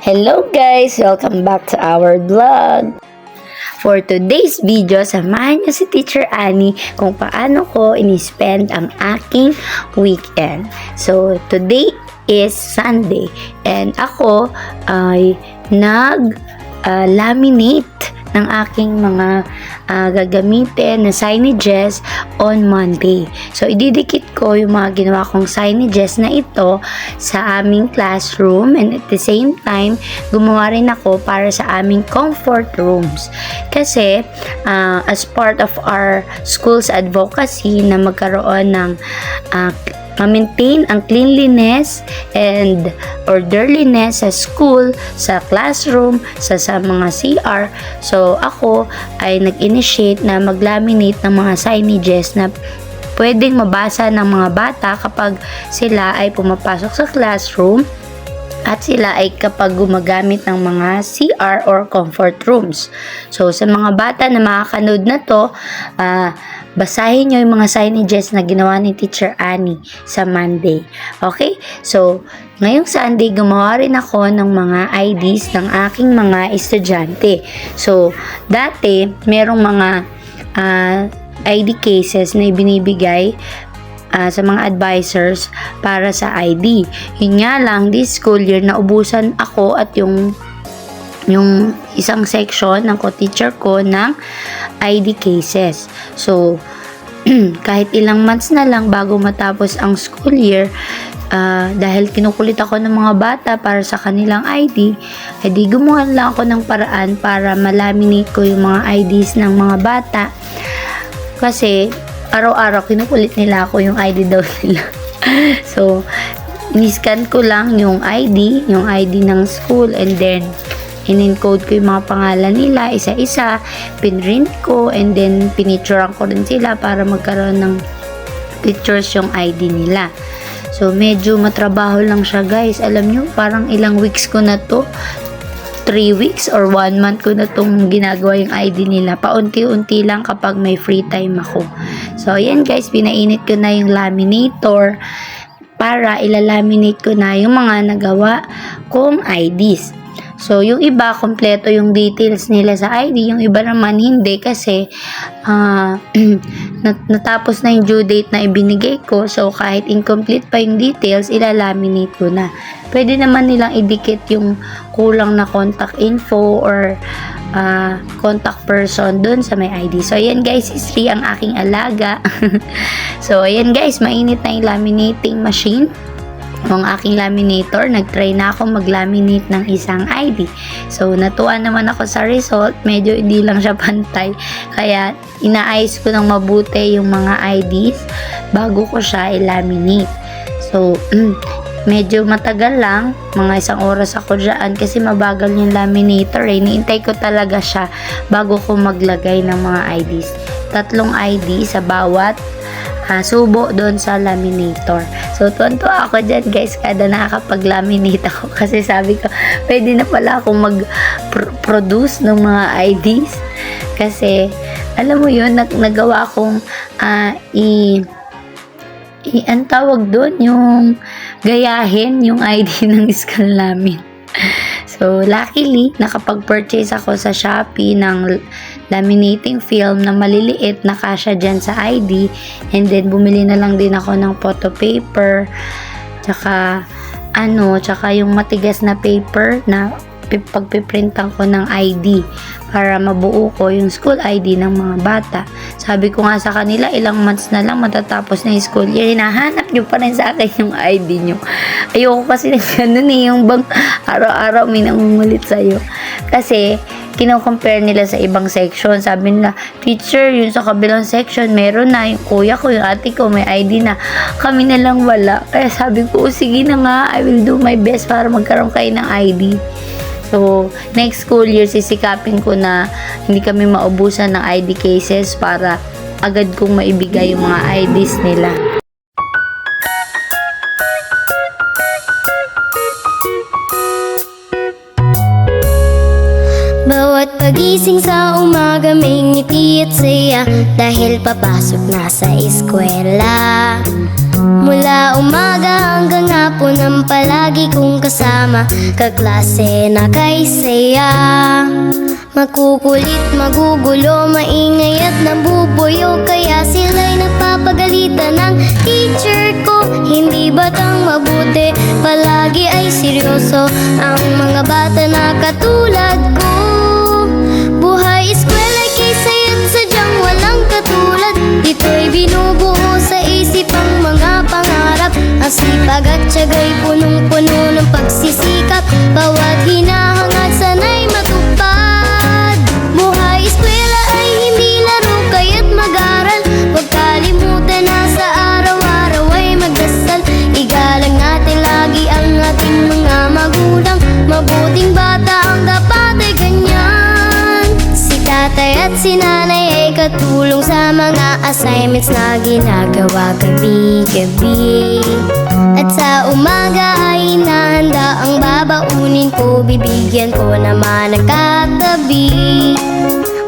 Hello guys! Welcome back to our vlog! For today's video, samahan niyo si Teacher Annie kung paano ko ini-spend ang aking weekend. So, today is Sunday and ako ay nag-laminate ng aking mga gagamitin na signages on Monday. So, ididikit ko yung mga ginawa kong signages na ito sa aming classroom, and at the same time, gumawa rin ako para sa aming comfort rooms. Kasi, as part of our school's advocacy na magkaroon ng ma-maintain ang cleanliness and orderliness sa school, sa classroom, sa mga CR. So, ako ay nag-initiate na mag-laminate ng mga signages na pwedeng mabasa ng mga bata kapag sila ay pumapasok sa classroom at sila ay kapag gumagamit ng mga CR or comfort rooms. So, sa mga bata na makakanood na to, basahin nyo yung mga signages na ginawa ni Teacher Annie sa Monday. Okay? So, ngayong Sunday, gumawa rin ako ng mga IDs ng aking mga estudyante. So, dati, merong mga ID cases na ibinibigay sa mga advisors para sa ID. Yun nga lang, this school year, naubusan ako at yung isang section ng co-teacher ko ng ID cases. So, kahit ilang months na lang bago matapos ang school year, dahil kinukulit ako ng mga bata para sa kanilang ID, edi gumawa lang ako ng paraan para malaminate ko yung mga IDs ng mga bata. Kasi, araw-araw kinukulit nila ako yung ID daw nila. So, ni-scan ko lang yung ID ng school, and then in-encode ko yung mga pangalan nila isa-isa, pinrint ko, and then pinicturean ko rin sila para magkaroon ng pictures yung ID nila. So, medyo matrabaho lang siya guys. Alam nyo, parang ilang weeks ko na to, 3 weeks or 1 month ko na tong ginagawa yung ID nila. Paunti-unti lang kapag may free time ako. So, ayan guys, pinainit ko na yung laminator para ilalaminate ko na yung mga nagawa kong IDs. So, yung iba, kompleto yung details nila sa ID. Yung iba naman, hindi kasi natapos na yung due date na ibinigay ko. So, kahit incomplete pa yung details, ilalaminate ko na. Pwede naman nilang idikit yung kulang na contact info or contact person dun sa may ID. So, ayan guys, is free ang aking alaga. So, ayan guys, mainit na yung laminating machine. Yung aking laminator, nag-try na ako mag-laminate ng isang ID. So, natuwa naman ako sa result. Medyo hindi lang siya pantay. Kaya, inaayos ko ng mabuti yung mga IDs bago ko siya i-laminate. So, medyo matagal lang. Mga 1 oras ako dyan kasi mabagal yung laminator. Niintay ko talaga siya bago ko maglagay ng mga IDs. 3 ID sa bawat subo doon sa laminator. So, tuwan-tuwa ako dyan guys kada nakakapag-laminate ako kasi sabi ko, pwede na pala akong mag-produce ng mga IDs kasi, alam mo yun, nagawa akong ang tawag doon, yung gayahin yung ID ng school namin. So, luckily, nakapag-purchase ako sa Shopee ng laminating film na maliliit na kasya dyan sa ID, and then bumili na lang din ako ng photo paper tsaka yung matigas na paper na pagpiprintan ko ng ID para mabuo ko yung school ID ng mga bata. Sabi ko nga sa kanila, ilang months na lang matatapos na yung school year, hinahanap nyo pa rin sa akin yung ID nyo. Ayoko kasi na ganun yung bang araw-araw may nangungulit sa'yo. Kasi kino-compare nila sa ibang section. Sabi nila, teacher, yun sa kabilang section meron na, yung kuya ko, yung ate ko may ID na, kami na lang wala. Kaya sabi ko, sige na nga, I will do my best para magkaroon kayo ng ID. So, next school year, sisikapin ko na hindi kami maubusan ng ID cases para agad kong maibigay yung mga IDs nila. Bawat pagising sa umaga may ngiti at saya dahil papasok na sa eskwela. Mula umaga hanggang hapon ang palagi kong kasama, kaklase na kay saya. Makukulit, magugulo, maingay at nabubuyo, kaya sila'y napapagalitan ng teacher ko. Hindi batang mabuti, palagi ay seryoso ang mga bata na katulad ko. Buhay eskwela kay saya't sadyang walang katulad. Dito'y binubuo sa isip ang mga pangarap. Ang sipag at tiyaga'y punong-puno ng pagsisikap. Bawat hinahangad sana'y matupad. Buhay eskwela ay hindi laro, kaya't mag-aral. Huwag kalimutan na sa araw-araw ay magdasal. Igalang natin lagi ang ating mga magulang. Mabuting bata ang dapat ay ganyan. Si tatay at si nanay ay katulong sa mga assignments na ginagawa gabi-gabi. At sa umaga ay hinahanda ang babaunin ko. Bibigyan ko naman ng katabi.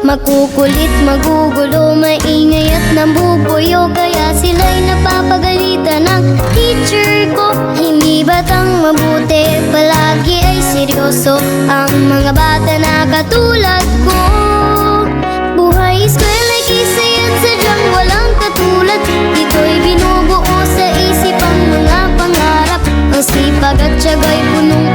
Makukulit, magugulo, maingay at nambubuyo, kaya sila'y napapagalitan ng teacher ko. Hindi batang mabuti, palagi ay seryoso ang mga bata na katulad ko. Buhay eskwela'y kisaya't sadyang walang katulad. Dito'y binubuo sa isip ang mga pangarap. Ang sipag at tiyaga'y punong